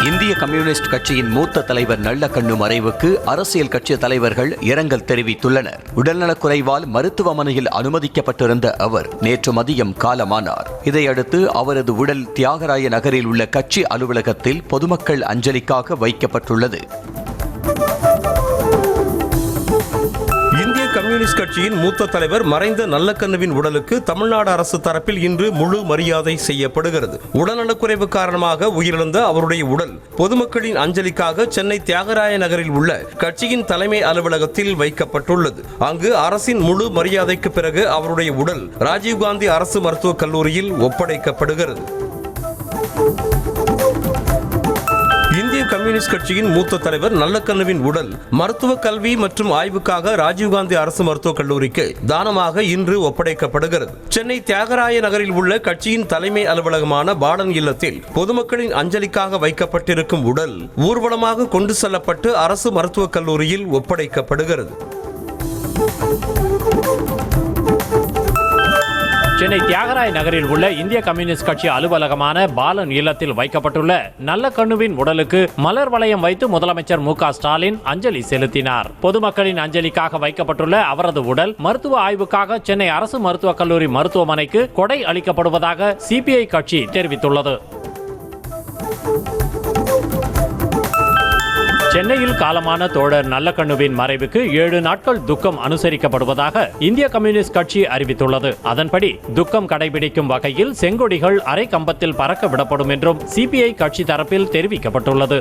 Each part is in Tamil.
இந்திய கம்யூனிஸ்ட் கட்சியின் மூத்த தலைவர் நல்லக்கண்ணு மறைவுக்கு அரசியல் கட்சி தலைவர்கள் இரங்கல் தெரிவித்துள்ளனர். உடல்நலக்குறைவால் மருத்துவமனையில் அனுமதிக்கப்பட்டிருந்த அவர் நேற்று மதியம் காலமானார். இதையடுத்து அவரது உடல் தியாகராய நகரில் உள்ள கட்சி அலுவலகத்தில் பொதுமக்கள் அஞ்சலிக்காக வைக்கப்பட்டுள்ளது. இந்திய கம்யூனிஸ்ட் கட்சியின் மூத்த தலைவர் மறைந்த நல்லக்கண்ணுவின் உடலுக்கு தமிழ்நாடு அரசு தரப்பில் இன்று முழு மரியாதை செய்யப்படுகிறது. உடல்நலக்குறைவு காரணமாக உயிரிழந்த அவருடைய உடல் பொதுமக்களின் அஞ்சலிக்காக சென்னை தியாகராய நகரில் உள்ள கட்சியின் தலைமை அலுவலகத்தில் வைக்கப்பட்டுள்ளது. அங்கு அரசின் முழு மரியாதைக்கு பிறகு அவருடைய உடல் ராஜீவ்காந்தி அரசு மருத்துவக் கல்லூரியில் ஒப்படைக்கப்படுகிறது. இந்திய கம்யூனிஸ்ட் கட்சியின் மூத்த தலைவர் நல்லக்கண்ணுவின் உடல் மருத்துவ கல்வி மற்றும் ஆய்வுக்காக ராஜீவ்காந்தி அரசு மருத்துவக் கல்லூரிக்கு தானமாக இன்று ஒப்படைக்கப்படுகிறது. சென்னை தியாகராய நகரில் உள்ள கட்சியின் தலைமை அலுவலகமான பாடன் இல்லத்தில் பொதுமக்களின் அஞ்சலிக்காக வைக்கப்பட்டிருக்கும் உடல் ஊர்வலமாக கொண்டு செல்லப்பட்டு அரசு மருத்துவக் கல்லூரியில் ஒப்படைக்கப்படுகிறது. சென்னை தியாகராய நகரில் உள்ள இந்திய கம்யூனிஸ்ட் கட்சி அலுவலகமான பாலன் இல்லத்தில் வைக்கப்பட்டுள்ள நல்லக்கண்ணுவின் உடலுக்கு மலர் வளையம் வைத்து முதலமைச்சர் மு.க.ஸ்டாலின் அஞ்சலி செலுத்தினார். பொதுமக்களின் அஞ்சலிக்காக வைக்கப்பட்டுள்ள அவரது உடல் மருத்துவ ஆய்வுக்காக சென்னை அரசு மருத்துவக் கல்லூரி மருத்துவமனைக்கு கொடை அளிக்கப்படுவதாக சிபிஐ கட்சி தெரிவித்துள்ளது. சென்னையில் காலமான தோழர் நல்லக்கண்ணுவின் மறைவுக்கு 7 நாட்கள் துக்கம் அனுசரிக்கப்படுவதாக இந்திய கம்யூனிஸ்ட் கட்சி அறிவித்துள்ளது. அதன்படி துக்கம் கடைபிடிக்கும் வகையில் செங்கொடிகள் அரை கம்பத்தில் பறக்க விடப்படும் என்றும் சிபிஐ கட்சி தரப்பில் தெரிவிக்கப்பட்டுள்ளது.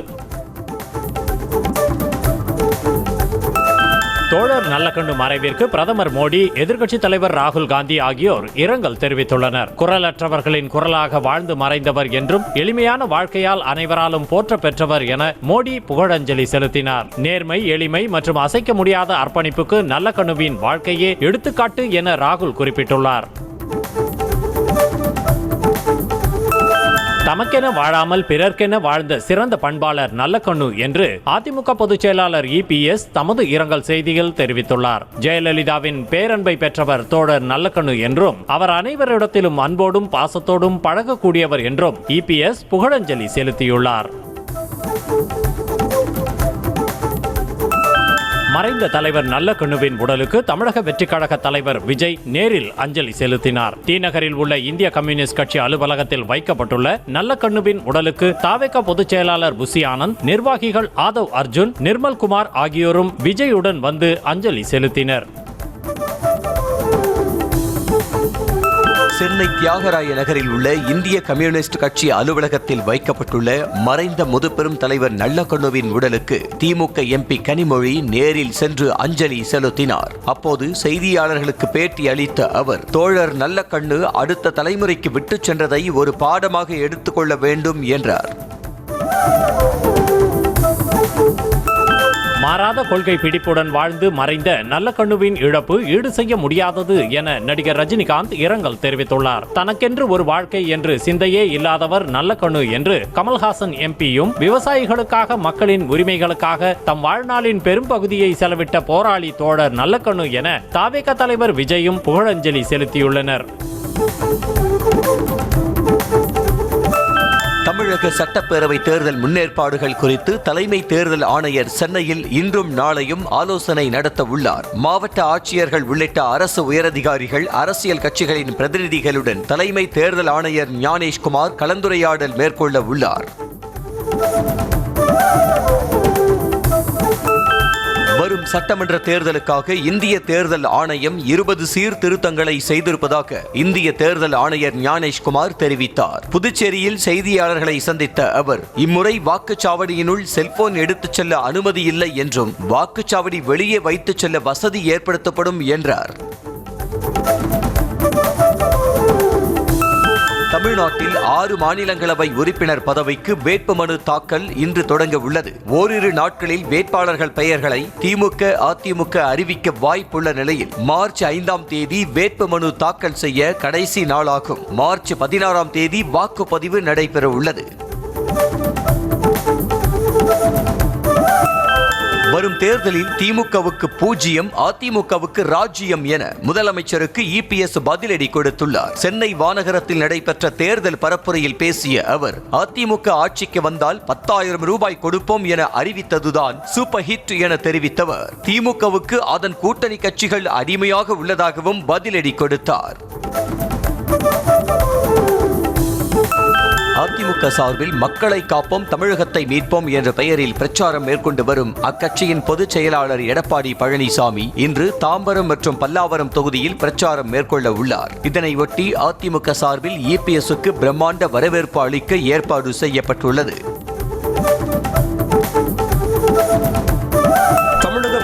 தோழர் நல்லக்கண்ணு மறைவிற்கு பிரதமர் மோடி, எதிர்க்கட்சித் தலைவர் ராகுல் காந்தி ஆகியோர் இரங்கல் தெரிவித்துள்ளனர். குரலற்றவர்களின் குரலாக வாழ்ந்து மறைந்தவர் என்றும் எளிமையான வாழ்க்கையால் அனைவராலும் போற்ற பெற்றவர் என மோடி புகழஞ்சலி செலுத்தினார். நேர்மை, எளிமை மற்றும் அசைக்க முடியாத அர்ப்பணிப்புக்கு நல்லக்கண்ணுவின் வாழ்க்கையே எடுத்துக்காட்டு என ராகுல் குறிப்பிட்டுள்ளார். தமக்கென வாழாமல் பிறர்க்கென வாழ்ந்த சிறந்த பண்பாளர் நல்லக்கண்ணு என்று அதிமுக பொதுச் செயலாளர் இபிஎஸ் தமது இரங்கல் செய்தியில் தெரிவித்துள்ளார். ஜெயலலிதாவின் பேரன்பை பெற்றவர் தோழர் நல்லக்கண்ணு என்றும் அவர் அனைவரிடத்திலும் அன்போடும் பாசத்தோடும் பழகக்கூடியவர் என்றும் இபிஎஸ் புகழஞ்சலி செலுத்தியுள்ளார். மறைந்த தலைவர் நல்லக்கண்ணுவின் உடலுக்கு தமிழக வெற்றிக் கழக தலைவர் விஜய் நேரில் அஞ்சலி செலுத்தினார். டி நகரில் உள்ள இந்திய கம்யூனிஸ்ட் கட்சி அலுவலகத்தில் வைக்கப்பட்டுள்ள நல்லக்கண்ணுவின் உடலுக்கு தாவேகா பொதுச் செயலாளர் புசி ஆனந்த், நிர்வாகிகள் ஆதவ் அர்ஜுன், நிர்மல் குமார் ஆகியோரும் விஜயுடன் வந்து அஞ்சலி செலுத்தினர். சென்னை தியாகராய நகரில் உள்ள இந்திய கம்யூனிஸ்ட் கட்சி அலுவலகத்தில் வைக்கப்பட்டுள்ள மறைந்த முதுபெரும் தலைவர் நல்லக்கண்ணுவின் உடலுக்கு திமுக எம்பி கனிமொழி நேரில் சென்று அஞ்சலி செலுத்தினார். அப்போது செய்தியாளர்களுக்கு பேட்டி அளித்த அவர், தோழர் நல்லக்கண்ணு அடுத்த தலைமுறைக்கு விட்டுச் சென்றதை ஒரு பாடமாக எடுத்துக்கொள்ள வேண்டும் என்றார். மாறாத கொள்கை பிடிப்புடன் வாழ்ந்து மறைந்த நல்லக்கண்ணுவின் இழப்பு ஈடு செய்ய முடியாதது என நடிகர் ரஜினிகாந்த் இரங்கல் தெரிவித்துள்ளார். தனக்கென்று ஒரு வாழ்க்கை என்று சிந்தையே இல்லாதவர் நல்லக்கண்ணு என்று கமல்ஹாசன் எம்பியும், விவசாயிகளுக்காக மக்களின் உரிமைகளுக்காக தம் வாழ்நாளின் பெரும்பகுதியை செலவிட்ட போராளி தோழர் நல்லக்கண்ணு என தாவேகா தலைவர் விஜயும் புகழஞ்சலி செலுத்தியுள்ளனர். தமிழக சட்டப்பேரவை தேர்தல் முன்னேற்பாடுகள் குறித்து தலைமை தேர்தல் ஆணையர் சென்னையில் இன்றும் நாளையும் ஆலோசனை நடத்த உள்ளார். மாவட்ட ஆட்சியர்கள் உள்ளிட்ட அரசு உயரதிகாரிகள், அரசியல் கட்சிகளின் பிரதிநிதிகளுடன் தலைமை தேர்தல் ஆணையர் ஞானேஷ்குமார் கலந்துரையாடல் மேற்கொள்ள உள்ளார். வரும் சட்டமன்ற தேர்தலுக்காக இந்திய தேர்தல் ஆணையம் 20 சீர்திருத்தங்களை செய்திருப்பதாக இந்திய தேர்தல் ஆணையர் ஞானேஷ்குமார் தெரிவித்தார். புதுச்சேரியில் செய்தியாளர்களை சந்தித்த அவர், இம்முறை வாக்குச்சாவடியினுள் செல்போன் எடுத்துச் செல்ல அனுமதி இல்லை என்றும் வாக்குச்சாவடி வெளியே வைத்துச் செல்ல வசதி ஏற்படுத்தப்படும் என்றார். தமிழ்நாட்டில் 6 மாநிலங்களவை உறுப்பினர் பதவிக்கு வேட்புமனு தாக்கல் இன்று தொடங்க உள்ளது. ஓரிரு நாட்களில் வேட்பாளர்கள் பெயர்களை திமுக, அதிமுக அறிவிக்க வாய்ப்புள்ள நிலையில் மார்ச் 5ஆம் தேதி வேட்புமனு தாக்கல் செய்ய கடைசி நாளாகும். மார்ச் 16ஆம் தேதி வாக்குப்பதிவு நடைபெற உள்ளது. வரும் தேர்தலில் திமுகவுக்கு 0, அதிமுகவுக்கு ராஜ்யம் என முதலமைச்சருக்கு இபிஎஸ் பதிலடி கொடுத்துள்ளார். சென்னை வானகரத்தில் நடைபெற்ற தேர்தல் பரப்புரையில் பேசிய அவர், அதிமுக ஆட்சிக்கு வந்தால் 10,000 ரூபாய் கொடுப்போம் என அறிவித்ததுதான் சூப்பர் ஹிட் என தெரிவித்தவர், திமுகவுக்கு அதன் கூட்டணி கட்சிகள் அடிமையாக உள்ளதாகவும் பதிலடி கொடுத்தார். அதிமுக சார்பில் மக்களை காப்போம் தமிழகத்தை மீட்போம் என்ற பெயரில் பிரச்சாரம் மேற்கொண்டு வரும் அக்கட்சியின் பொதுச் செயலாளர் எடப்பாடி பழனிசாமி இன்று தாம்பரம் மற்றும் பல்லாவரம் தொகுதியில் பிரச்சாரம் மேற்கொள்ள உள்ளார். இதனையொட்டி அதிமுக சார்பில் இபிஎஸ்க்கு பிரம்மாண்ட வரவேற்பு அளிக்க ஏற்பாடு செய்யப்பட்டுள்ளது.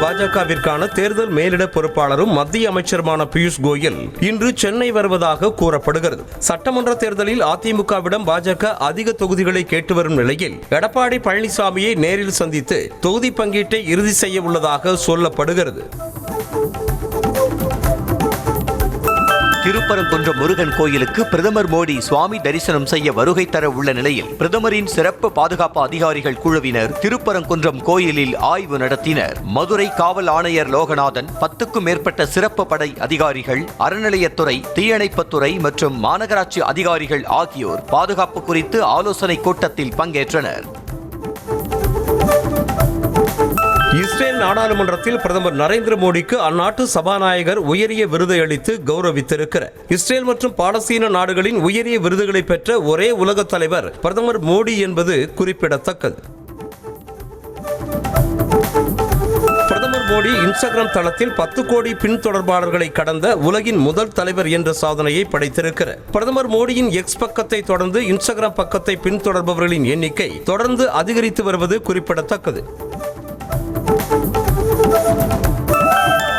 பாஜகவிற்கான தேர்தல் மேலிட பொறுப்பாளரும் மத்திய அமைச்சருமான பியூஷ் கோயல் இன்று சென்னை வருவதாக கூறப்படுகிறது. சட்டமன்ற தேர்தலில் அதிமுகவிடம் பாஜக அதிக தொகுதிகளை கேட்டு வரும் நிலையில் எடப்பாடி பழனிசாமியை நேரில் சந்தித்து தொகுதி பங்கீட்டை இறுதி செய்ய உள்ளதாக சொல்லப்படுகிறது. திருப்பரங்குன்றம் முருகன் கோயிலுக்கு பிரதமர் மோடி சுவாமி தரிசனம் செய்ய வருகை தர உள்ள நிலையில் பிரதமரின் சிறப்பு பாதுகாப்பு அதிகாரிகள் குழுவினர் திருப்பரங்குன்றம் கோயிலில் ஆய்வு நடத்தினர். மதுரை காவல் ஆணையர் லோகநாதன், 10க்கும் மேற்பட்ட சிறப்பு படை அதிகாரிகள், அறநிலையத்துறை, தீயணைப்புத்துறை மற்றும் மாநகராட்சி அதிகாரிகள் ஆகியோர் பாதுகாப்பு குறித்து ஆலோசனை கூட்டத்தில் பங்கேற்றனர். இஸ்ரேல் நாடாளுமன்றத்தில் பிரதமர் நரேந்திர மோடிக்கு அந்நாட்டு சபாநாயகர் உயரிய விருதை அளித்து கௌரவித்திருக்கிறார். இஸ்ரேல் மற்றும் பாலஸ்தீன நாடுகளின் உயரிய விருதுகளை பெற்ற ஒரே உலக தலைவர் பிரதமர் மோடி என்பது குறிப்பிடத்தக்கது. பிரதமர் மோடி இன்ஸ்டாகிராம் தளத்தில் 10 கோடி பின்தொடர்பாளர்களை கடந்த உலகின் முதல் தலைவர் என்ற சாதனையை படைத்திருக்கிறார். பிரதமர் மோடியின் எக்ஸ் பக்கத்தை தொடர்ந்து இன்ஸ்டாகிராம் பக்கத்தை பின்தொடர்பவர்களின் எண்ணிக்கை தொடர்ந்து அதிகரித்து வருவது குறிப்பிடத்தக்கது.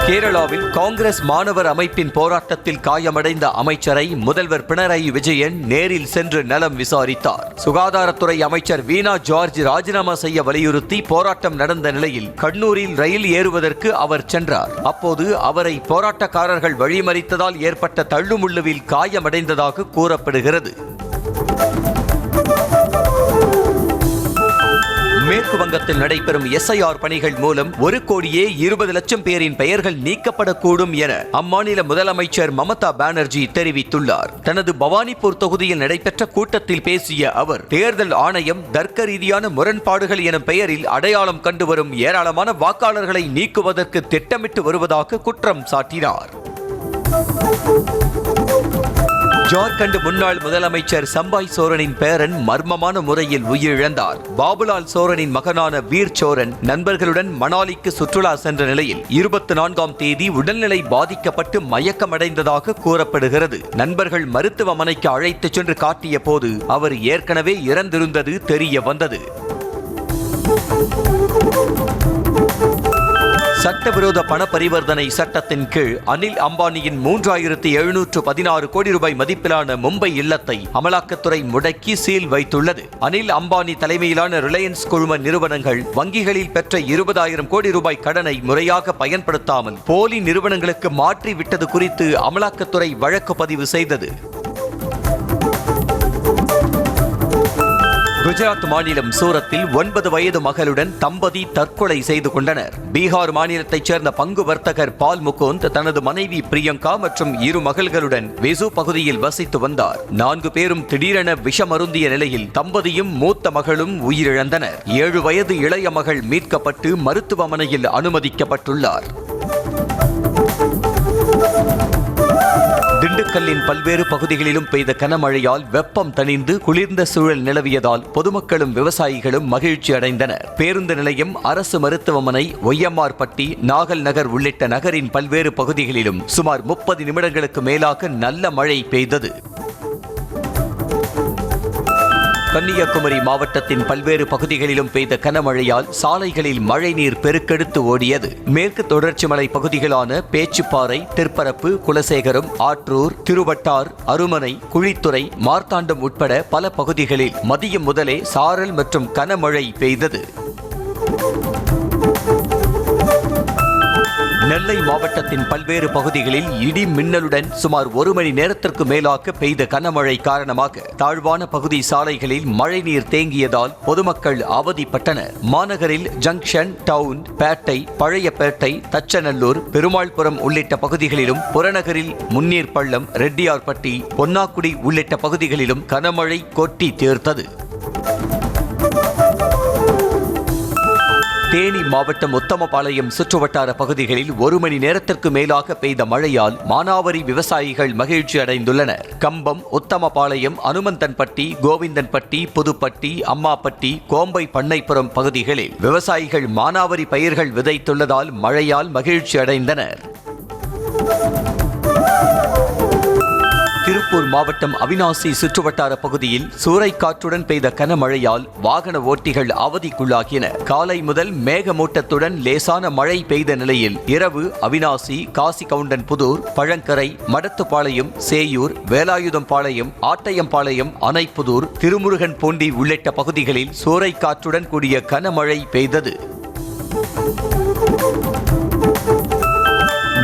கேரளாவில் காங்கிரஸ் மாணவர் அமைப்பின் போராட்டத்தில் காயமடைந்த அமைச்சரை முதல்வர் பினராயி விஜயன் நேரில் சென்று நலம் விசாரித்தார். சுகாதாரத்துறை அமைச்சர் வீணா ஜார்ஜ் ராஜினாமா செய்ய வலியுறுத்தி போராட்டம் நடந்த நிலையில் கண்ணூரில் ரயில் ஏறுவதற்கு அவர் சென்றார். அப்போது அவரை போராட்டக்காரர்கள் வழிமறித்ததால் ஏற்பட்ட தள்ளுமுள்ளுவில் காயமடைந்ததாக கூறப்படுகிறது. மேற்கு வங்கத்தில் நடைபெறும் SIR பணிகள் மூலம் 1,20,00,000 பேரின் பெயர்கள் நீக்கப்படக்கூடும் என அம்மாநில முதலமைச்சர் மமதா பானர்ஜி தெரிவித்துள்ளார். தனது பவானிபூர் தொகுதியில் நடைபெற்ற கூட்டத்தில் பேசிய அவர், தேர்தல் ஆணையம் தர்க்க ரீதியான முரண்பாடுகள் எனும் பெயரில் அடையாளம் கண்டு வரும் ஏராளமான வாக்காளர்களை நீக்குவதற்கு திட்டமிட்டு வருவதாக குற்றம் சாட்டினார். ஜார்க்கண்ட் முன்னாள் முதலமைச்சர் சம்பாய் சோரனின் பேரன் மர்மமான முறையில் உயிரிழந்தார். பாபுலால் சோரனின் மகனான வீர் சோரன் நண்பர்களுடன் மணாலிக்கு சுற்றுலா சென்ற நிலையில் 24ஆம் தேதி உடல்நிலை பாதிக்கப்பட்டு மயக்கமடைந்ததாக கூறப்படுகிறது. நண்பர்கள் மருத்துவமனைக்கு அழைத்துச் சென்று காட்டிய போது அவர் ஏற்கனவே இறந்திருந்தது தெரிய வந்தது. சட்டவிரோத பண பரிவர்த்தனை சட்டத்தின் கீழ் அனில் அம்பானியின் 3,716 கோடி ரூபாய் மதிப்பிலான மும்பை இல்லத்தை அமலாக்கத்துறை முடக்கி சீல் வைத்துள்ளது. அனில் அம்பானி தலைமையிலான ரிலையன்ஸ் குழும நிறுவனங்கள் வங்கிகளில் பெற்ற 20,000 கோடி ரூபாய் கடனை முறையாக பயன்படுத்தாமல் போலி நிறுவனங்களுக்கு மாற்றிவிட்டது குறித்து அமலாக்கத்துறை வழக்கு பதிவு செய்தது. குஜராத் மாநிலம் சூரத்தில் 9 வயது மகளுடன் தம்பதி தற்கொலை செய்து கொண்டனர். பீகார் மாநிலத்தைச் சேர்ந்த பங்கு வர்த்தகர் பால் முகுந்த் தனது மனைவி பிரியங்கா மற்றும் 2 மகள்களுடன் வெசு பகுதியில் வசித்து வந்தார். 4 பேரும் திடீரென விஷமருந்திய நிலையில் தம்பதியும் மூத்த மகளும் உயிரிழந்தனர். 7 வயது இளைய மகள் மீட்கப்பட்டு மருத்துவமனையில் அனுமதிக்கப்பட்டுள்ளார். திண்டுக்கல்லின் பல்வேறு பகுதிகளிலும் பெய்த கனமழையால் வெப்பம் தணிந்து குளிர்ந்த சூழல் நிலவியதால் பொதுமக்களும் விவசாயிகளும் மகிழ்ச்சி அடைந்தனர். பேருந்து நிலையம், அரசு மருத்துவமனை, ஒய்யம்மார்பட்டி, நாகல் நகர் உள்ளிட்ட நகரின் பல்வேறு பகுதிகளிலும் சுமார் 30 நிமிடங்களுக்கு மேலாக நல்ல மழை பெய்தது. கன்னியாகுமரி மாவட்டத்தின் பல்வேறு பகுதிகளிலும் பெய்த கனமழையால் சாலைகளில் மழைநீர் பெருக்கெடுத்து ஓடியது. மேற்கு தொடர்ச்சி மலை பகுதிகளான பேச்சுப்பாறை, திற்பரப்பு, குலசேகரம், ஆற்றூர், திருவட்டார், அருமனை, குழித்துறை, மார்த்தாண்டம் உட்பட பல பகுதிகளில் மதியம் முதலே சாரல் மற்றும் கனமழை பெய்தது. நெல்லை மாவட்டத்தின் பல்வேறு பகுதிகளில் இடி மின்னலுடன் சுமார் 1 மணி நேரத்திற்கு மேலாக பெய்த கனமழை காரணமாக தாழ்வான பகுதி சாலைகளில் மழைநீர் தேங்கியதால் பொதுமக்கள் அவதிப்பட்டனர். மாநகரில் ஜங்ஷன், டவுன், பேட்டை, பழையபேட்டை, தச்சநல்லூர், பெருமாள்புரம் உள்ளிட்ட பகுதிகளிலும், புறநகரில் முன்னீர் பள்ளம், ரெட்டியார்பட்டி, பொன்னாக்குடி உள்ளிட்ட பகுதிகளிலும் கனமழை கொட்டி தீர்த்தது. தேனி மாவட்டம் உத்தமபாளையம் சுற்றுவட்டார பகுதிகளில் 1 மணி நேரத்திற்கு மேலாக பெய்த மழையால் மானாவாரி விவசாயிகள் மகிழ்ச்சி அடைந்துள்ளனர். கம்பம், உத்தமபாளையம், அனுமந்தன்பட்டி, கோவிந்தன்பட்டி, புதுப்பட்டி, அம்மாப்பட்டி, கோம்பை பண்ணைப்புறம் பகுதிகளில் விவசாயிகள் மானாவாரி பயிர்கள் விதைத்துள்ளதால் மழையால் மகிழ்ச்சி அடைந்தனர். திருப்பூர் மாவட்டம் அவிநாசி சுற்றுவட்டார பகுதியில் சூறைக்காற்றுடன் பெய்த கனமழையால் வாகன ஓட்டிகள் அவதிக்குள்ளாகினர். காலை முதல் மேகமூட்டத்துடன் லேசான மழை பெய்த நிலையில் இரவு அவிநாசி, காசிகவுண்டன்புதூர், பழங்கரை, மடத்துப்பாளையம், சேயூர், வேலாயுதம்பாளையம், ஆட்டையம்பாளையம், அணைப்புதூர், திருமுருகன்பூண்டி உள்ளிட்ட பகுதிகளில் சூறைக்காற்றுடன் கூடிய கனமழை பெய்தது.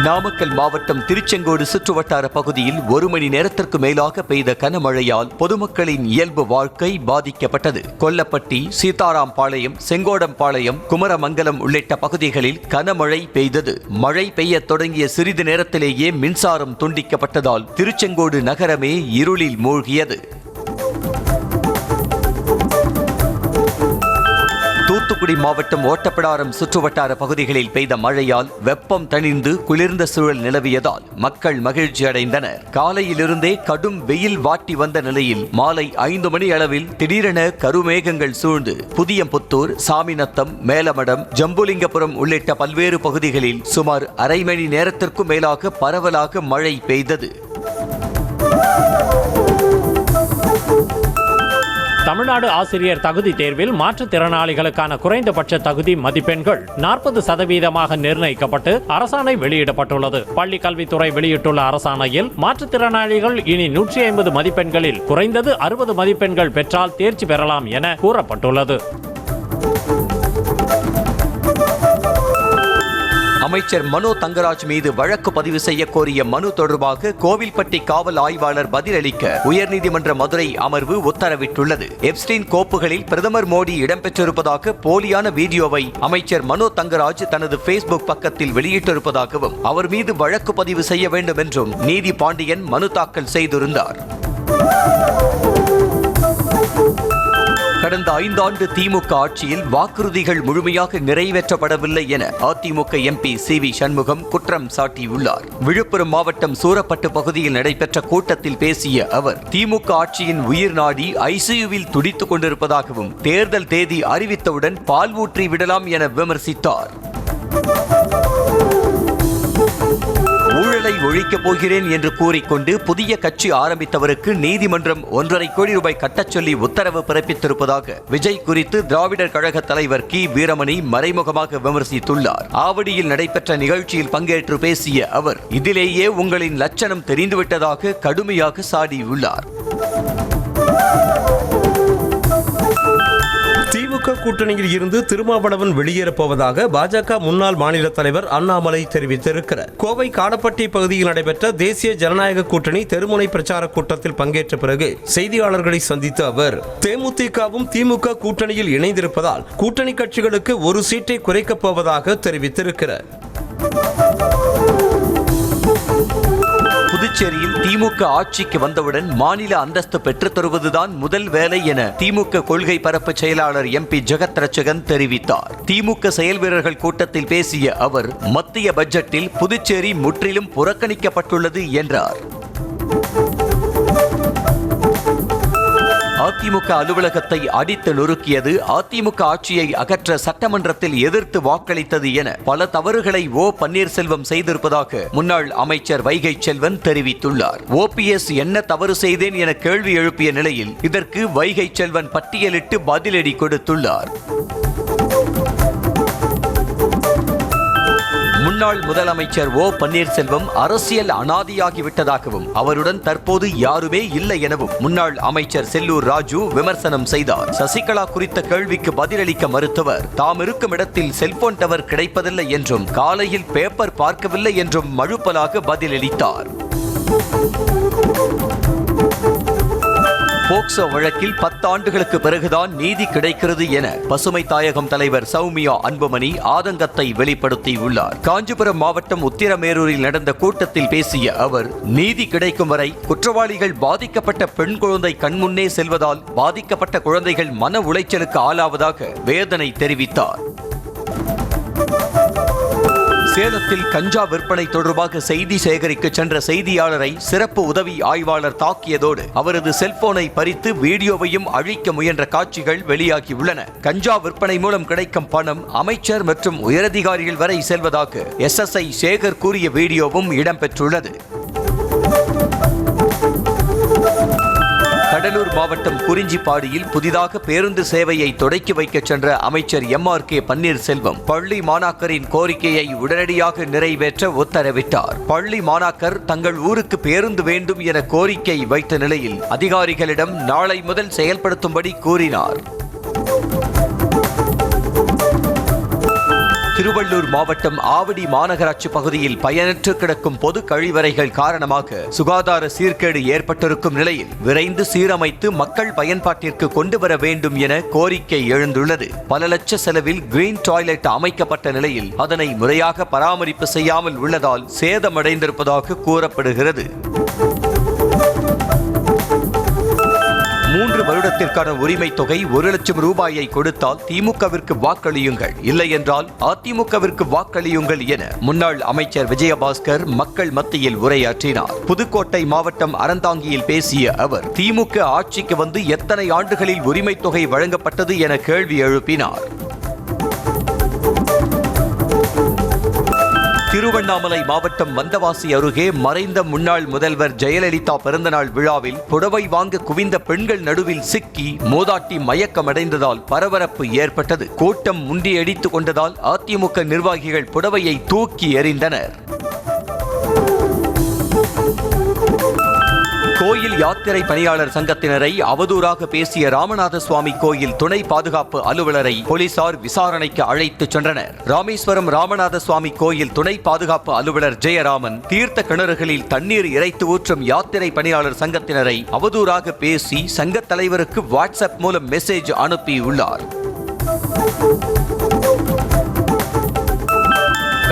நாமக்கல் மாவட்டம் திருச்செங்கோடு சுற்றுவட்டார பகுதியில் 1 மணி நேரத்திற்கு மேலாக பெய்த கனமழையால் பொதுமக்களின் இயல்பு வாழ்க்கை பாதிக்கப்பட்டது. கொல்லப்பட்டி, சீதாராம்பாளையம், செங்கோடம்பாளையம், குமரமங்கலம் உள்ளிட்ட பகுதிகளில் கனமழை பெய்தது. மழை பெய்ய தொடங்கிய சிறிது நேரத்திலேயே மின்சாரம் துண்டிக்கப்பட்டதால் திருச்செங்கோடு நகரமே இருளில் மூழ்கியது. தூத்துக்குடி மாவட்டம் ஓட்டப்பிடாரம் சுற்றுவட்டார பகுதிகளில் பெய்த மழையால் வெப்பம் தணிந்து குளிர்ந்த சூழல் நிலவியதால் மக்கள் மகிழ்ச்சி அடைந்தனர். காலையிலிருந்தே கடும் வெயில் வாட்டி வந்த நிலையில் மாலை 5 மணி அளவில் திடீரென கருமேகங்கள் சூழ்ந்து புதியம்புத்தூர், சாமிநத்தம், மேலமடம், ஜம்புலிங்கபுரம் உள்ளிட்ட பல்வேறு பகுதிகளில் சுமார் அரை மணி நேரத்திற்கும் மேலாக பரவலாக மழை பெய்தது. தமிழ்நாடு ஆசிரியர் தகுதி தேர்வில் மாற்றுத்திறனாளிகளுக்கான குறைந்தபட்ச தகுதி மதிப்பெண்கள் 40% நிர்ணயிக்கப்பட்டு அரசாணை வெளியிடப்பட்டுள்ளது. பள்ளி கல்வித்துறை வெளியிட்டுள்ள அரசாணையில் மாற்றுத்திறனாளிகள் இனி 150 மதிப்பெண்களில் குறைந்தது 60 மதிப்பெண்கள் பெற்றால் தேர்ச்சி பெறலாம் என கூறப்பட்டுள்ளது. அமைச்சர் மனோ தங்கராஜ் மீது வழக்கு பதிவு செய்ய கோரிய மனு தொடர்பாக கோவில்பட்டி காவல் ஆய்வாளர் பதிலளிக்க உயர்நீதிமன்ற மதுரை அமர்வு உத்தரவிட்டுள்ளது. எப்ஸ்டீன் கோப்புகளில் பிரதமர் மோடி இடம்பெற்றிருப்பதாக போலியான வீடியோவை அமைச்சர் மனோ தங்கராஜ் தனது Facebook பக்கத்தில் வெளியிட்டிருப்பதாகவும் அவர் மீது வழக்கு பதிவு செய்ய வேண்டும் என்றும் நீதி பாண்டியன் மனு தாக்கல் செய்திருந்தார். கடந்த 5 ஆண்டு திமுக ஆட்சியில் வாக்குறுதிகள் முழுமையாக நிறைவேற்றப்படவில்லை என அதிமுக MP CV சண்முகம் குற்றம் சாட்டியுள்ளார். விழுப்புரம் மாவட்டம் சூரப்பட்டு பகுதியில் நடைபெற்ற கூட்டத்தில் பேசிய அவர் திமுக ஆட்சியின் உயிர் நாடி ICUவில் துடித்துக் கொண்டிருப்பதாகவும் தேர்தல் தேதி அறிவித்தவுடன் பால் ஊற்றி விடலாம் என விமர்சித்தார். ஊழலை ஒழிக்கப் போகிறேன் என்று கூறிக்கொண்டு புதிய கட்சி ஆரம்பித்தவருக்கு நீதிமன்றம் 1.5 கோடி ரூபாய் கட்டச் சொல்லி உத்தரவு பிறப்பித்திருப்பதாக விஜய் குறித்து திராவிடர் கழக தலைவர் கி. வீரமணி மறைமுகமாக விமர்சித்துள்ளார். ஆவடியில் நடைபெற்ற நிகழ்ச்சியில் பங்கேற்று பேசிய அவர் இதிலேயே உங்களின் லட்சணம் தெரிந்துவிட்டதாக கடுமையாக சாடியுள்ளார். திமுக கூட்டணியில் இருந்து திருமாவளவன் வெளியேறப்போவதாக பாஜக முன்னாள் மாநில தலைவர் அண்ணாமலை தெரிவித்திருக்கிறார். கோவை காடப்பட்டி பகுதியில் நடைபெற்ற தேசிய ஜனநாயக கூட்டணி தெருமுனை பிரச்சார கூட்டத்தில் பங்கேற்ற பிறகு செய்தியாளர்களை சந்தித்த அவர் தேமுதிகவும் திமுக கூட்டணியில் இணைந்திருப்பதால் கூட்டணி கட்சிகளுக்கு ஒரு சீட்டை குறைக்கப் போவதாக தெரிவித்திருக்கிறார். புதுச்சேரியில் திமுக ஆட்சிக்கு வந்தவுடன் மாநில அந்தஸ்து பெற்றுத் தருவதுதான் முதல் வேலை என திமுக கொள்கை பரப்பு செயலாளர் MP ஜெகத் ரட்சகன் தெரிவித்தார். திமுக செயல் வீரர்கள் கூட்டத்தில் பேசிய அவர் மத்திய பட்ஜெட்டில் புதுச்சேரி முற்றிலும் புறக்கணிக்கப்பட்டுள்ளது என்றார். அதிமுக அலுவலகத்தை அடித்து நொறுக்கியது, அதிமுக ஆட்சியை அகற்ற சட்டமன்றத்தில் எதிர்த்து வாக்களித்தது என பல தவறுகளை பன்னீர்செல்வம் செய்திருப்பதாக முன்னாள் அமைச்சர் வைகை செல்வன் தெரிவித்துள்ளார். OPS என்ன தவறு செய்தேன் என கேள்வி எழுப்பிய நிலையில் இதற்கு வைகை செல்வன் பட்டியலிட்டு பதிலடி கொடுத்துள்ளார். முன்னாள் முதலமைச்சர் ஓ பன்னீர்செல்வம் அரசியல் அனாதியாகிவிட்டதாகவும் அவருடன் தற்போது யாருமே இல்லை எனவும் முன்னாள் அமைச்சர் செல்லூர் ராஜு விமர்சனம் செய்தார். சசிகலா குறித்த கேள்விக்கு பதிலளிக்க மறுத்தவர் தாம் இருக்கும் இடத்தில் செல்போன் டவர் கிடைப்பதில்லை என்றும் காலையில் பேப்பர் பார்க்கவில்லை என்றும் மழுப்பலாக பதிலளித்தார். போக்சோ வழக்கில் 10 ஆண்டுகளுக்கு பிறகுதான் நீதி கிடைக்கிறது என பசுமை தாயகம் தலைவர் சௌமியா அன்புமணி ஆதங்கத்தை வெளிப்படுத்தியுள்ளார். காஞ்சிபுரம் மாவட்டம் உத்திரமேரூரில் நடந்த கூட்டத்தில் பேசிய அவர், நீதி கிடைக்கும் வரை குற்றவாளிகள் பாதிக்கப்பட்ட பெண் குழந்தை கண்முன்னே செல்வதால் பாதிக்கப்பட்ட குழந்தைகள் மன உளைச்சலுக்கு ஆளாவதாக வேதனை தெரிவித்தார். சேலத்தில் கஞ்சா விற்பனை தொடர்பாக செய்தி சேகரிக்க சென்ற செய்தியாளரை சிறப்பு உதவி ஆய்வாளர் தாக்கியதோடு அவரது செல்போனை பறித்து வீடியோவையும் அழிக்க முயன்ற காட்சிகள் வெளியாகியுள்ளன. கஞ்சா விற்பனை மூலம் கிடைக்கும் பணம் அமைச்சர் மற்றும் உயரதிகாரிகள் வரை செல்வதாக SSI சேகர் கூறிய வீடியோவும் இடம்பெற்றுள்ளது. கடலூர் மாவட்டம் குறிஞ்சிப்பாடியில் புதிதாக பேருந்து சேவையை தொடக்கி வைக்க சென்ற அமைச்சர் MRK பன்னீர்செல்வம் பள்ளி மாணாக்கரின் கோரிக்கையை உடனடியாக நிறைவேற்ற உத்தரவிட்டார். பள்ளி மாணாக்கர் தங்கள் ஊருக்கு பேருந்து வேண்டும் என கோரிக்கை வைத்த நிலையில் அதிகாரிகளிடம் நாளை முதல் செயல்படுத்தும்படி கூறினார். திருவள்ளூர் மாவட்டம் ஆவடி மாநகராட்சி பகுதியில் பயனற்று கிடக்கும் பொது கழிவறைகள் காரணமாக சுகாதார சீர்கேடு ஏற்பட்டிருக்கும் நிலையில் விரைந்து சீரமைத்து மக்கள் பயன்பாட்டிற்கு கொண்டு வர வேண்டும் என கோரிக்கை எழுந்துள்ளது. பல லட்ச செலவில் கிரீன் டாய்லெட் அமைக்கப்பட்ட நிலையில் அதனை முறையாக பராமரிப்பு செய்யாமல் உள்ளதால் சேதமடைந்திருப்பதாக கூறப்படுகிறது. 3 வருடத்திற்கான உரிமை தொகை 1 லட்சம் ரூபாயை கொடுத்தால் திமுகவிற்கு வாக்களியுங்கள், இல்லை என்றால் அதிமுகவிற்கு வாக்களியுங்கள் என முன்னாள் அமைச்சர் விஜயபாஸ்கர் மக்கள் மத்தியில் உரையாற்றினார். புதுக்கோட்டை மாவட்டம் அறந்தாங்கியில் பேசிய அவர், திமுக ஆட்சிக்கு வந்து எத்தனை ஆண்டுகளில் உரிமை தொகை வழங்கப்பட்டது என கேள்வி எழுப்பினார். திருவண்ணாமலை மாவட்டம் வந்தவாசி அருகே மறைந்த முன்னாள் முதல்வர் ஜெயலலிதா பிறந்தநாள் விழாவில் புடவை வாங்க குவிந்த பெண்கள் நடுவில் சிக்கி மூதாட்டி மயக்கமடைந்ததால் பரபரப்பு ஏற்பட்டது. கூட்டம் முண்டியடித்துக் கொண்டதால் அதிமுக நிர்வாகிகள் புடவையை தூக்கி எறிந்தனர். கோயில் யாத்திரை பணியாளர் சங்கத்தினரை அவதூறாக பேசிய ராமநாத சுவாமி கோயில் துணை பாதுகாப்பு அலுவலரை போலீசார் விசாரணைக்கு அழைத்துச் சென்றனர். ராமேஸ்வரம் ராமநாத சுவாமி கோயில் துணை பாதுகாப்பு அலுவலர் ஜெயராமன் தீர்த்த கிணறுகளில் தண்ணீர் இறைத்து ஊற்றும் யாத்திரை பணியாளர் சங்கத்தினரை அவதூறாக பேசி சங்க தலைவருக்கு வாட்ஸ்அப் மூலம் மெசேஜ் அனுப்பியுள்ளார்.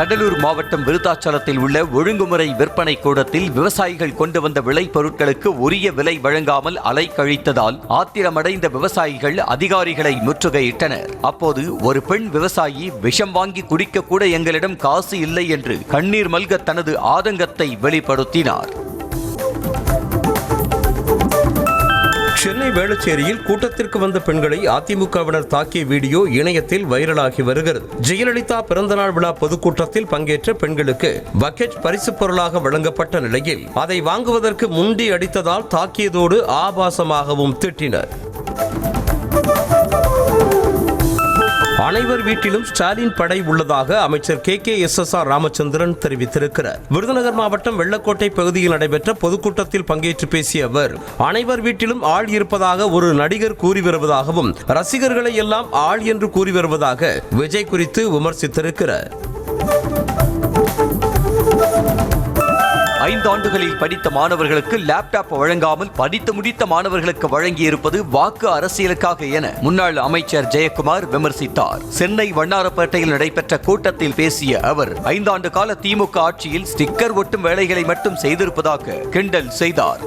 கடலூர் மாவட்டம் விருத்தாச்சலத்தில் உள்ள ஒழுங்குமுறை விற்பனை கூடத்தில் விவசாயிகள் கொண்டு வந்த விளைபொருட்களுக்கு உரிய விலை வழங்காமல் அலைக்கழித்ததால் ஆத்திரமடைந்த விவசாயிகள் அதிகாரிகளை முற்றுகையிட்டனர். அப்போது ஒரு பெண் விவசாயி விஷம் வாங்கி குடிக்க கூட எங்களிடம் காசு இல்லை என்று கண்ணீர் மல்க தனது ஆதங்கத்தை வெளிப்படுத்தினார். சென்னை வேளச்சேரியில் கூட்டத்திற்கு வந்த பெண்களை அதிமுகவினர் தாக்கிய வீடியோ இணையத்தில் வைரலாகி வருகிறது. ஜெயலலிதா பிறந்தநாள் விழா பொதுக்கூட்டத்தில் பங்கேற்ற பெண்களுக்கு பக்கெட் பரிசு பொருளாக வழங்கப்பட்ட நிலையில் அதை வாங்குவதற்கு முண்டி அடித்ததால் தாக்கியதோடு ஆபாசமாகவும் திட்டினர். அனைவர் வீட்டிலும் ஸ்டாலின் படை உள்ளதாக அமைச்சர் KKSSR ராமச்சந்திரன் தெரிவித்திருக்கிறார். விருதுநகர் மாவட்டம் வெள்ளக்கோட்டை பகுதியில் நடைபெற்ற பொதுக்கூட்டத்தில் பங்கேற்று பேசிய அவர், அனைவர் வீட்டிலும் ஆள் இருப்பதாக ஒரு நடிகர் கூறி வருவதாகவும் ரசிகர்களை எல்லாம் ஆள் என்று கூறி வருவதாக விஜய் குறித்து விமர்சித்திருக்கிறார். 5 ஆண்டுகளில் படித்த மாணவர்களுக்கு லேப்டாப் வழங்காமல் படித்து முடித்த மாணவர்களுக்கு வழங்கியிருப்பது வாக்கு அரசியலுக்காக என முன்னாள் அமைச்சர் ஜெயக்குமார் விமர்சித்தார். சென்னை வண்ணாரப்பேட்டையில் நடைபெற்ற கூட்டத்தில் பேசிய அவர், 5 ஆண்டு கால திமுக ஆட்சியில் ஸ்டிக்கர் ஒட்டும் வேலைகளை மட்டும் செய்திருப்பதாக கிண்டல் செய்தார்.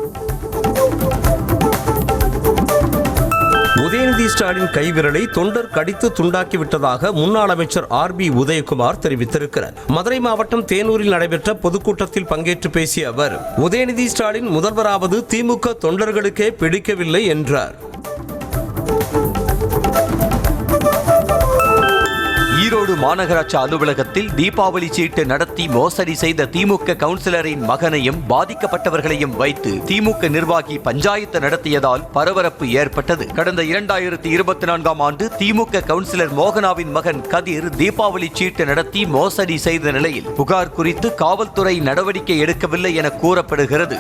உதயநிதி ஸ்டாலின் கைவிரலை தொண்டர் கடித்து துண்டாக்கிவிட்டதாக முன்னாள் அமைச்சர் RB உதயகுமார் தெரிவித்திருக்கிறார். மதுரை மாவட்டம் தேனூரில் நடைபெற்ற பொதுக்கூட்டத்தில் பங்கேற்று பேசிய அவர், உதயநிதி ஸ்டாலின் முதல்வராவது திமுக தொண்டர்களுக்கே பிடிக்கவில்லை என்றார். ஈரோடு மாநகராட்சி அலுவலகத்தில் தீபாவளி சீட்டு நடத்தி மோசடி செய்த திமுக கவுன்சிலரின் மகனையும் பாதிக்கப்பட்டவர்களையும் வைத்து திமுக நிர்வாகி பஞ்சாயத்து நடத்தியதால் பரபரப்பு ஏற்பட்டது. கடந்த 2024ஆம் ஆண்டு திமுக கவுன்சிலர் மோகனாவின் மகன் கதிர் தீபாவளி சீட்டு நடத்தி மோசடி செய்த நிலையில் புகார் குறித்து காவல்துறை நடவடிக்கை எடுக்கவில்லை என கூறப்படுகிறது.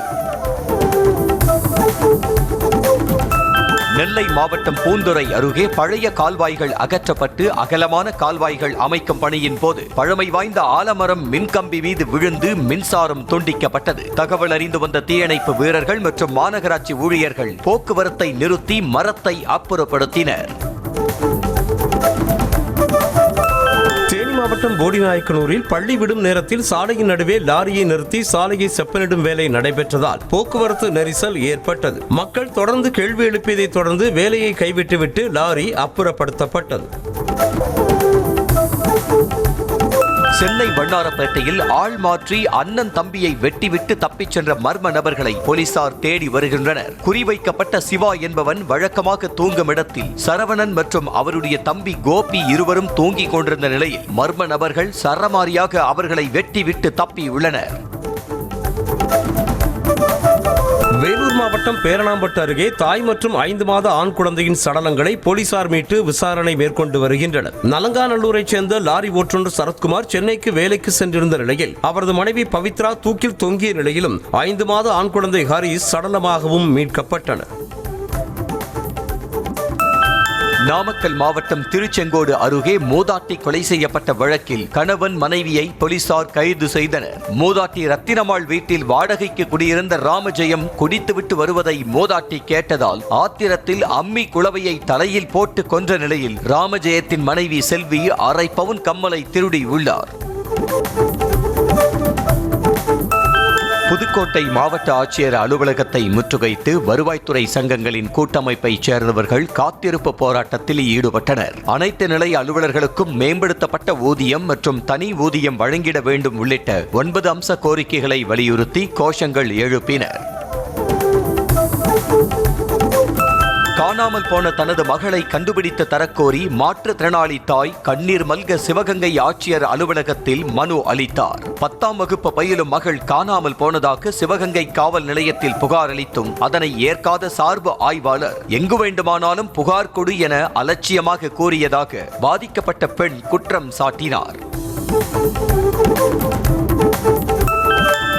நெல்லை மாவட்டம் பூந்துறை அருகே பழைய கால்வாய்கள் அகற்றப்பட்டு அகலமான கால்வாய்கள் அமைக்கும் பணியின் போது பழமை வாய்ந்த ஆலமரம் மின்கம்பி மீது விழுந்து மின்சாரம் துண்டிக்கப்பட்டது. தகவல் அறிந்து வந்த தீயணைப்பு வீரர்கள் மற்றும் மாநகராட்சி ஊழியர்கள் போக்குவரத்தை நிறுத்தி மரத்தை அப்புறப்படுத்தினர். தேனி மாவட்டம் போடிநாயக்கனூரில் பள்ளி விடும் நேரத்தில் சாலையின் நடுவே லாரியை நிறுத்தி சாலையை செப்பனிடும் வேலை நடைபெற்றதால் போக்குவரத்து நெரிசல் ஏற்பட்டது. மக்கள் தொடர்ந்து கேள்வி எழுப்பியதை தொடர்ந்து வேலையை கைவிட்டுவிட்டு லாரி அப்புறப்படுத்தப்பட்டது. சென்னை வண்ணாரப்பேட்டையில் ஆள் மாற்றி அண்ணன் தம்பியை வெட்டிவிட்டு தப்பிச் சென்ற மர்ம நபர்களை போலீசார் தேடி வருகின்றனர். குறிவைக்கப்பட்ட சிவா என்பவன் வழக்கமாக தூங்கும் இடத்தில் சரவணன் மற்றும் அவருடைய தம்பி கோபி இருவரும் தூங்கிக் கொண்டிருந்த நிலையில் மர்ம நபர்கள் சரமாரியாக அவர்களை வெட்டிவிட்டு தப்பியுள்ளனர். வேலூர் மாவட்டம் பேரணாம்பட்டு அருகே தாய் மற்றும் 5 மாத ஆண் குழந்தையின் சடலங்களை போலீசார் மீட்டு விசாரணை மேற்கொண்டு வருகின்றனர். நலங்காநல்லூரைச் சேர்ந்த லாரி ஓட்டுநர் சரத்குமார் சென்னைக்கு வேலைக்கு சென்றிருந்த நிலையில் அவரது மனைவி பவித்ரா தூக்கில் தொங்கிய நிலையிலும் 5 மாத ஆண் குழந்தை ஹாரிஸ் சடலமாகவும் மீட்கப்பட்டனர். நாமக்கல் மாவட்டம் திருச்செங்கோடு அருகே மூதாட்டி கொலை செய்யப்பட்ட வழக்கில் கணவன் மனைவியை போலீசார் கைது செய்தனர். மூதாட்டி ரத்தினம்மாள் வீட்டில் வாடகைக்கு குடியிருந்த ராமஜெயம் குடித்துவிட்டு வருவதை மூதாட்டி கேட்டதால் ஆத்திரத்தில் அம்மி குளவையை தலையில் போட்டு கொன்ற நிலையில் ராமஜெயத்தின் மனைவி செல்வி 1/2 பவுன் கம்மலை திருடி உள்ளார். புதுக்கோட்டை மாவட்ட ஆட்சியர் அலுவலகத்தை முற்றுகைத்து வருவாய்த்துறை சங்கங்களின் கூட்டமைப்பைச் சேர்ந்தவர்கள் காத்திருப்பு போராட்டத்தில் ஈடுபட்டனர். அனைத்து நிலை அலுவலர்களுக்கும் மேம்படுத்தப்பட்ட ஊதியம் மற்றும் தனி ஊதியம் வழங்கிட வேண்டும் உள்ளிட்ட 9 அம்ச கோரிக்கைகளை வலியுறுத்தி கோஷங்கள் எழுப்பினர். காணாமல் போன தனது மகளை கண்டுபிடித்து தரக்கோரி மாற்றுத்திறனாளி தாய் கண்ணீர் மல்க சிவகங்கை ஆட்சியர் அலுவலகத்தில் மனு அளித்தார். 10ஆம் வகுப்பு பயிலும் மகள் காணாமல் போனதாக சிவகங்கை காவல் நிலையத்தில் புகார் அளித்தும் அதனை ஏற்காத சார்பு ஆய்வாளர் எங்கு வேண்டுமானாலும் புகார் கொடு என அலட்சியமாக கூறியதாக பாதிக்கப்பட்ட பெண் குற்றம் சாட்டினார்.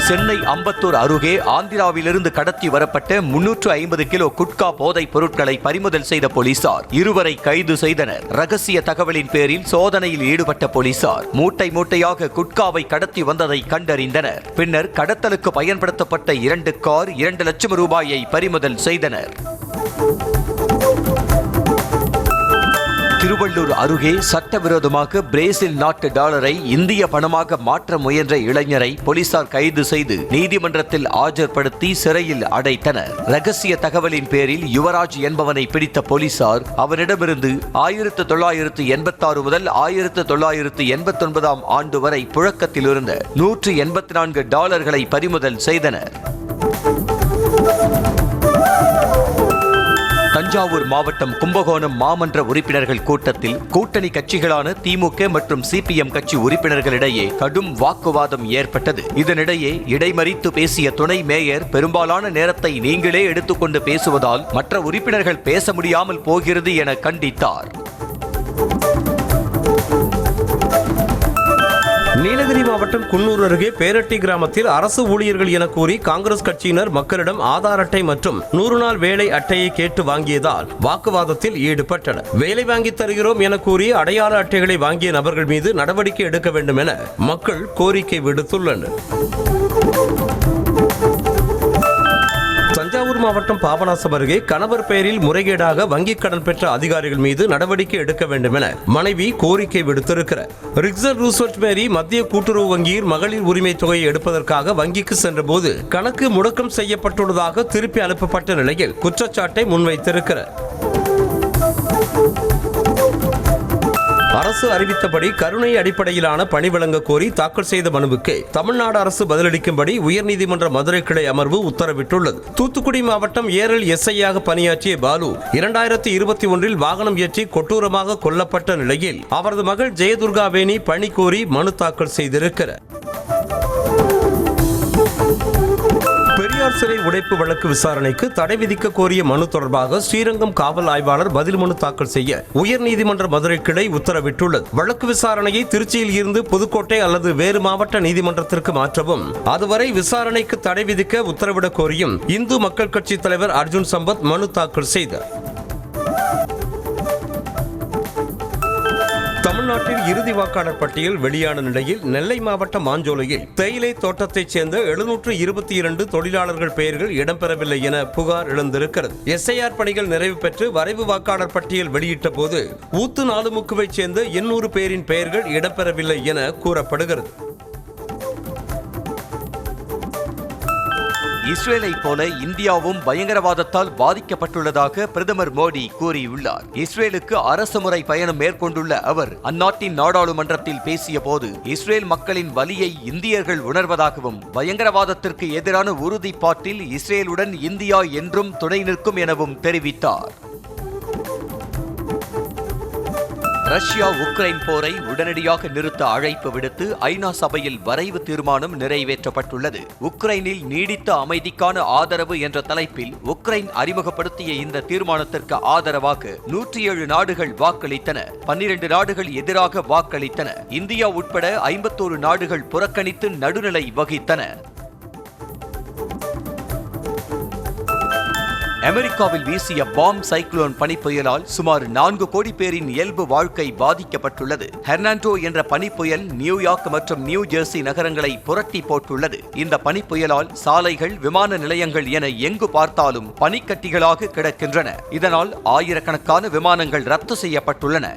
சென்னை அம்பத்தூர் அருகே ஆந்திராவிலிருந்து கடத்தி வரப்பட்ட 350 கிலோ குட்கா போதைப் பொருட்களை பறிமுதல் செய்த போலீசார் 2 கைது செய்தனர். ரகசிய தகவலின் பேரில் சோதனையில் ஈடுபட்ட போலீசார் மூட்டை மூட்டையாக குட்காவை கடத்தி வந்ததை கண்டறிந்தனர். பின்னர் கடத்தலுக்கு பயன்படுத்தப்பட்ட 2 கார் 2 லட்சம் ரூபாயை பறிமுதல் செய்தனர். திருவள்ளூர் அருகே சட்டவிரோதமாக பிரேசில் நாட்டு டாலரை இந்திய பணமாக மாற்ற முயன்ற இளைஞரை போலீசார் கைது செய்து நீதிமன்றத்தில் ஆஜர்படுத்தி சிறையில் அடைத்தனர். ரகசிய தகவலின் பேரில் யுவராஜ் என்பவனை பிடித்த போலீசார் அவரிடமிருந்து 1986 முதல் 1989ஆம் ஆண்டு வரை புழக்கத்தில் இருந்த 184 டாலர்களை பறிமுதல் செய்தனர். தஞ்சாவூர் மாவட்டம் கும்பகோணம் மாமன்ற உறுப்பினர்கள் கூட்டத்தில் கூட்டணி கட்சிகளான திமுக மற்றும் சிபிஎம் கட்சி உறுப்பினர்களிடையே கடும் வாக்குவாதம் ஏற்பட்டது. இதனிடையே இடைமறித்து பேசிய துணை மேயர் பெரும்பாலான நேரத்தை நீங்களே எடுத்துக்கொண்டு பேசுவதால் மற்ற உறுப்பினர்கள் பேச முடியாமல் போகிறது என கண்டித்தார். நீலகிரி மாவட்டம் குன்னூர் அருகே பேரட்டி கிராமத்தில் அரசு ஊழியர்கள் என கூறி காங்கிரஸ் கட்சியினர் மக்களிடம் ஆதார் அட்டை மற்றும் 100 நாள் வேலை அட்டையை கேட்டு வாங்கியதால் வாக்குவாதத்தில் ஈடுபட்டனர். வேலை வாங்கி தருகிறோம் என கூறி அடையாள அட்டைகளை வாங்கிய நபர்கள் மீது நடவடிக்கை எடுக்க வேண்டும் என மக்கள் கோரிக்கை விடுத்துள்ளனர். தஞ்சாவூர் மாவட்டம் பாபநாசம் அருகே கணவர் பெயரில் முறைகேடாக வங்கிக் கடன் பெற்ற அதிகாரிகள் மீது நடவடிக்கை எடுக்க வேண்டும் என மனைவி கோரிக்கை விடுத்திருக்கிறார். ரிக்சன் ரூஸ்வெல்ட் மேரி மத்திய கூட்டுறவு வங்கியில் மகளிர் உரிமை தொகையை எடுப்பதற்காக வங்கிக்கு சென்றபோது கணக்கு முடக்கம் செய்யப்பட்டுள்ளதாக திருப்பி அனுப்பப்பட்ட நிலையில் குற்றச்சாட்டை முன்வைத்திருக்கிறார். அரசு அறிவித்தபடி கருணை அடிப்படையிலான பணி வழங்க கோரி தாக்கல் செய்த மனுவுக்கு தமிழ்நாடு அரசு பதிலளிக்கும்படி உயர்நீதிமன்ற மதுரை கிளை அமர்வு உத்தரவிட்டுள்ளது. தூத்துக்குடி மாவட்டம் ஏரல் எஸ்ஐயாக பணியாற்றிய பாலு 2021 வாகனம் ஏற்றி கொடூரமாக கொல்லப்பட்ட நிலையில் அவரது மகள் ஜெயதுர்கா வேணி பணி கோரி மனு தாக்கல் செய்திருக்கிறார். பெரியார் சிலை உடைப்பு வழக்கு விசாரணைக்கு தடை விதிக்க கோரிய மனு தொடர்பாக ஸ்ரீரங்கம் காவல் ஆய்வாளர் பதில் மனு தாக்கல் செய்ய உயர்நீதிமன்ற மதுரை கிளை உத்தரவிட்டுள்ளது. வழக்கு விசாரணையை திருச்சியில் இருந்து புதுக்கோட்டை அல்லது வேறு மாவட்ட நீதிமன்றத்திற்கு மாற்றவும், அதுவரை விசாரணைக்கு தடை விதிக்க உத்தரவிடக் கோரியும் இந்து மக்கள் கட்சி தலைவர் அர்ஜுன் சம்பத் மனு தாக்கல் செய்தார். தமிழ்நாட்டில் இறுதி வாக்காளர் பட்டியல் வெளியான நிலையில் நெல்லை மாவட்டம் மாஞ்சோலையில் தேயிலை தோட்டத்தைச் சேர்ந்த 722 தொழிலாளர்கள் பெயர்கள் இடம்பெறவில்லை என புகார் எழுந்திருக்கிறது. எஸ்ஐஆர் பணிகள் நிறைவு பெற்று வரைவு வாக்காளர் பட்டியல் வெளியிட்ட போது ஊத்து நாலுமுக்குவைச் சேர்ந்த 800 பேரின் பெயர்கள் இடம்பெறவில்லை என கூறப்படுகிறது. இஸ்ரேலை போல இந்தியாவும் பயங்கரவாதத்தால் பாதிக்கப்பட்டுள்ளதாக பிரதமர் மோடி கூறியுள்ளார். இஸ்ரேலுக்கு அரசுமுறை பயணம் மேற்கொண்டுள்ள அவர் அந்நாட்டின் நாடாளுமன்றத்தில் பேசிய போது இஸ்ரேல் மக்களின் வலியை இந்தியர்கள் உணர்வதாகவும் பயங்கரவாதத்திற்கு எதிரான உறுதிப்பாட்டில் இஸ்ரேலுடன் இந்தியா என்றும் துணை நிற்கும் எனவும் தெரிவித்தார். ரஷ்யா உக்ரைன் போரை உடனடியாக நிறுத்த அழைப்பு விடுத்து ஐநா சபையில் வரைவு தீர்மானம் நிறைவேற்றப்பட்டுள்ளது. உக்ரைனில் நீடித்த அமைதிக்கான ஆதரவு என்ற தலைப்பில் உக்ரைன் அறிமுகப்படுத்திய இந்த தீர்மானத்திற்கு ஆதரவாக 107 நாடுகள் வாக்களித்தன. 12 நாடுகள் எதிராக வாக்களித்தன. இந்தியா உட்பட 51 நாடுகள் புறக்கணித்து நடுநிலை வகித்தன. அமெரிக்காவில் வீசிய பாம் சைக்ளோன் பனிப்புயலால் சுமார் 4 கோடி பேரின் இயல்பு வாழ்க்கை பாதிக்கப்பட்டுள்ளது. ஹெர்னாண்டோ என்ற பனிப்புயல் நியூயார்க் மற்றும் நியூ ஜெர்சி நகரங்களை புரட்டி போட்டுள்ளது. இந்த பனிப்புயலால் சாலைகள், விமான நிலையங்கள் என எங்கு பார்த்தாலும் பனிக்கட்டிகளாக கிடக்கின்றன. இதனால் ஆயிரக்கணக்கான விமானங்கள் ரத்து செய்யப்பட்டுள்ளன.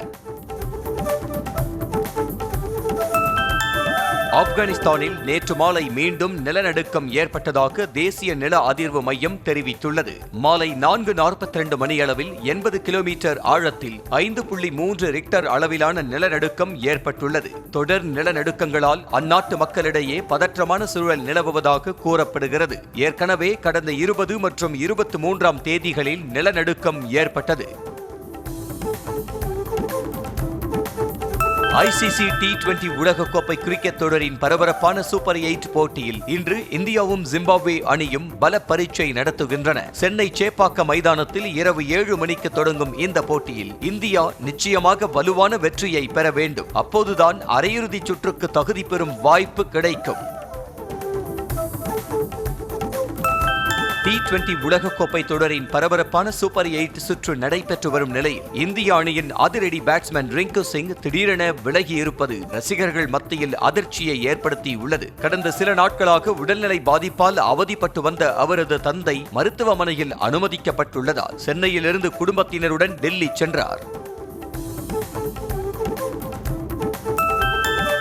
ஆப்கானிஸ்தானில் நேற்று மாலை மீண்டும் நிலநடுக்கம் ஏற்பட்டதாக தேசிய நில அதிர்வு மையம் தெரிவித்துள்ளது. மாலை 4:42 மணியளவில் 80 கிலோமீட்டர் ஆழத்தில் 5.3 ரிக்டர் அளவிலான நிலநடுக்கம் ஏற்பட்டுள்ளது. தொடர் நிலநடுக்கங்களால் அந்நாட்டு மக்களிடையே பதற்றமான சூழல் நிலவுவதாக கூறப்படுகிறது. ஏற்கனவே கடந்த 20 மற்றும் 23ஆம் தேதிகளில் நிலநடுக்கம் ஏற்பட்டது. ICC T20 உலகக்கோப்பை கிரிக்கெட் தொடரின் பரபரப்பான சூப்பர் 8 போட்டியில் இன்று இந்தியாவும் ஜிம்பாப்வே அணியும் பல பரீட்சை நடத்துகின்றன. சென்னை சேப்பாக்கம் மைதானத்தில் இரவு 7 மணிக்கு தொடங்கும் இந்த போட்டியில் இந்தியா நிச்சயமாக வலுவான வெற்றியை பெற வேண்டும். அப்போதுதான் அரையிறுதிச் சுற்றுக்கு தகுதி பெறும் வாய்ப்பு கிடைக்கும். T20 உலகக்கோப்பை தொடரின் பரபரப்பான சூப்பர் 8 சுற்று நடைபெற்று வரும் நிலையில் இந்திய அணியின் அதிரடி பேட்ஸ்மேன் ரிங்கு சிங் திடீரென விலகி இருப்பது ரசிகர்கள் மத்தியில் அதிர்ச்சியை ஏற்படுத்தியுள்ளது. கடந்த சில நாட்களாக உடல்நிலை பாதிப்பால் அவதிப்பட்டு வந்த அவரது தந்தை மருத்துவமனையில் அனுமதிக்கப்பட்டுள்ளதால் சென்னையிலிருந்து குடும்பத்தினருடன் டெல்லி சென்றார்.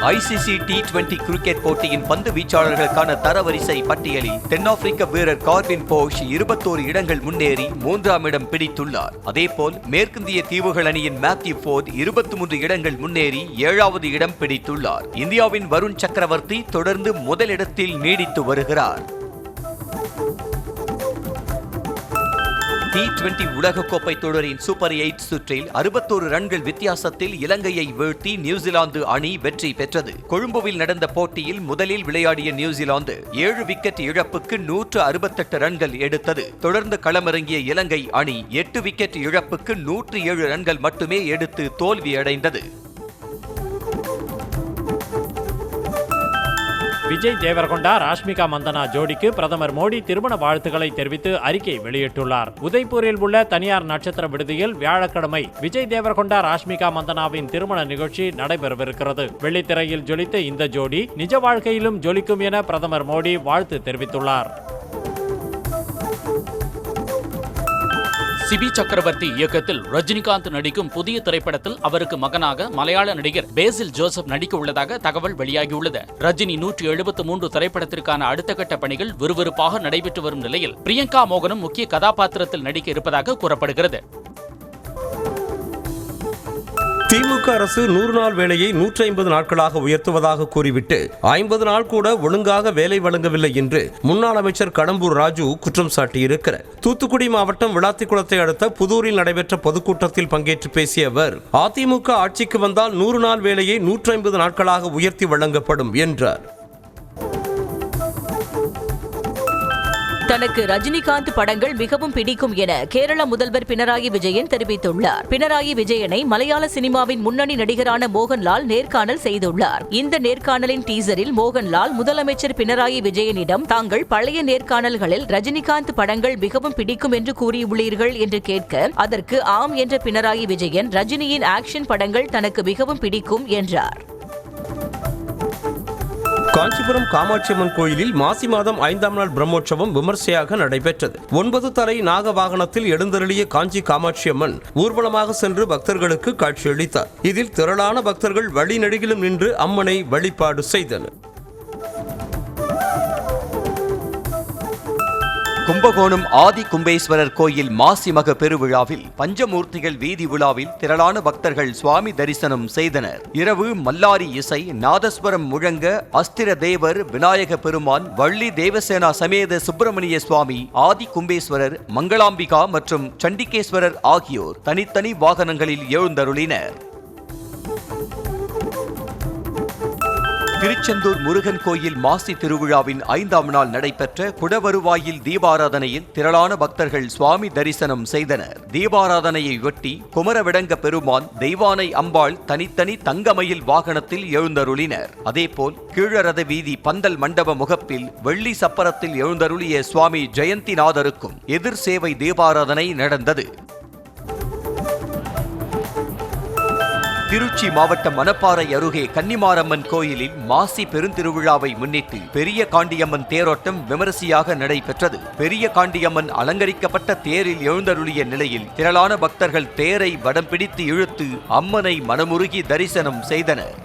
ICC T20 கிரிக்கெட் போட்டியின் பந்து வீச்சாளர்களுக்கான தரவரிசை பட்டியலில் தென்னாப்பிரிக்க வீரர் கார்வின் போஷ் 21 இடங்கள் முன்னேறி 3ஆம் இடம் பிடித்துள்ளார். அதேபோல் மேற்கிந்திய தீவுகள் அணியின் மேத்யூ ஃபோர்ட் 23 இடங்கள் முன்னேறி 7வது இடம் பிடித்துள்ளார். இந்தியாவின் வருண் சக்கரவர்த்தி தொடர்ந்து முதலிடத்தில் நீடித்து வருகிறார். T20 உலகக்கோப்பை தொடரின் சூப்பர் 8 சுற்றில் 61 ரன்கள் வித்தியாசத்தில் இலங்கையை வீழ்த்தி நியூசிலாந்து அணி வெற்றி பெற்றது. கொழும்புவில் நடந்த போட்டியில் முதலில் விளையாடிய நியூசிலாந்து 7 விக்கெட் இழப்புக்கு 168 ரன்கள் எடுத்தது. தொடர்ந்து களமிறங்கிய இலங்கை அணி 8 விக்கெட் இழப்புக்கு 107 ரன்கள் மட்டுமே எடுத்து தோல்வியடைந்தது. விஜய் தேவரகொண்டா ராஷ்மிகா மந்தனா ஜோடிக்கு பிரதமர் மோடி திருமண வாழ்த்துக்களை தெரிவித்து அறிக்கை வெளியிட்டுள்ளார். உதய்பூரில் உள்ள தனியார் நட்சத்திர விடுதியில் வியாழக்கிழமை விஜய் தேவரகொண்டா ராஷ்மிகா மந்தனாவின் திருமண நிகழ்ச்சி நடைபெறவிருக்கிறது. வெள்ளித்திரையில் ஜொலித்த இந்த ஜோடி நிஜ வாழ்க்கையிலும் ஜொலிக்கும் என பிரதமர் மோடி வாழ்த்து தெரிவித்துள்ளார். சிபி சக்கரவர்த்தி இயக்கத்தில் ரஜினிகாந்த் நடிக்கும் புதிய திரைப்படத்தில் அவருக்கு மகனாக மலையாள நடிகர் பேசில் ஜோசப் நடிக்க உள்ளதாக தகவல் வெளியாகியுள்ளது. ரஜினி 173 திரைப்படத்திற்கான அடுத்த கட்ட பணிகள் விறுவிறுப்பாக நடைபெற்று வரும் நிலையில் பிரியங்கா மோகனும் முக்கிய கதாபாத்திரத்தில் நடிக்க இருப்பதாக கூறப்படுகிறது. திமுக அரசு 100 நாள் வேலையை 150 நாட்களாக உயர்த்துவதாக கூறிவிட்டு 50 நாள் கூட ஒழுங்காக வேலை வழங்கவில்லை என்று முன்னாள் அமைச்சர் கடம்பூர் ராஜு குற்றம் சாட்டியிருக்கிறார். தூத்துக்குடி மாவட்டம் விளாத்திக்குளத்தை அடுத்த புதூரில் நடைபெற்ற பொதுக்கூட்டத்தில் பங்கேற்று பேசிய அவர், அதிமுக ஆட்சிக்கு வந்தால் 100 நாள் வேலையை 150 நாட்களாக உயர்த்தி வழங்கப்படும் என்றார். தனக்கு ரஜினிகாந்த் படங்கள் மிகவும் பிடிக்கும் என கேரள முதல்வர் பினராயி விஜயன் தெரிவித்துள்ளார். பினராயி விஜயனை மலையாள சினிமாவின் முன்னணி நடிகரான மோகன்லால் நேர்காணல் செய்துள்ளார். இந்த நேர்காணலின் டீசரில் மோகன்லால் முதலமைச்சர் பினராயி விஜயனிடம் தாங்கள் பழைய நேர்காணல்களில் ரஜினிகாந்த் படங்கள் மிகவும் பிடிக்கும் என்று கூறியுள்ளீர்கள் என்று கேட்க, அதற்கு ஆம் என்ற பினராயி விஜயன் ரஜினியின் ஆக்ஷன் படங்கள் தனக்கு மிகவும் பிடிக்கும் என்றார். காஞ்சிபுரம் காமாட்சியம்மன் கோயிலில் மாசி மாதம் 5ஆம் நாள் பிரம்மோற்சவம் விமர்சையாக நடைபெற்றது. 9 தலை நாக வாகனத்தில் எழுந்தருளிய காஞ்சி காமாட்சியம்மன் ஊர்வலமாக சென்று பக்தர்களுக்கு காட்சியளித்தார். இதில் திரளான பக்தர்கள் வழிநெடுகிலும் நின்று அம்மனை வழிபாடு செய்தனர். கும்பகோணம் ஆதி கும்பேஸ்வரர் கோயில் மாசி மக பெருவிழாவில் பஞ்சமூர்த்திகள் வீதி விழாவில் திரளான பக்தர்கள் சுவாமி தரிசனம் செய்தனர். இரவு மல்லாரி இசை, நாதஸ்வரம் முழங்க அஸ்திர தேவர், விநாயக பெருமான், வள்ளி தேவசேனா சமேத சுப்பிரமணிய சுவாமி, ஆதி கும்பேஸ்வரர், மங்களாம்பிகா மற்றும் சண்டிகேஸ்வரர் ஆகியோர் தனித்தனி வாகனங்களில் எழுந்தருளினர். திருச்செந்தூர் முருகன் கோயில் மாசி திருவிழாவின் 5ஆம் நாள் நடைபெற்ற குடவருவாயில் தீபாராதனையில் திரளான பக்தர்கள் சுவாமி தரிசனம் செய்தனர். தீபாராதனையை ஒட்டி குமரவிடங்க பெருமான், தெய்வானை அம்பாள் தனித்தனி தங்கமயில் வாகனத்தில் எழுந்தருளினர். அதேபோல் கீழரத வீதி பந்தல் மண்டப முகப்பில் வெள்ளி சப்பரத்தில் எழுந்தருளிய சுவாமி ஜெயந்திநாதருக்கும் எதிர் சேவை தீபாராதனை நடந்தது. திருச்சி மாவட்டம் மணப்பாறை அருகே கன்னிமாரம்மன் கோயிலில் மாசி பெருந்திருவிழாவை முன்னிட்டு பெரிய காண்டியம்மன் தேரோட்டம் விமரிசையாக நடைபெற்றது. பெரிய காண்டியம்மன் அலங்கரிக்கப்பட்ட தேரில் எழுந்தருளிய நிலையில் திரளான பக்தர்கள் தேரை வடம் பிடித்து இழுத்து அம்மனை மனமுருகி தரிசனம் செய்தனர்.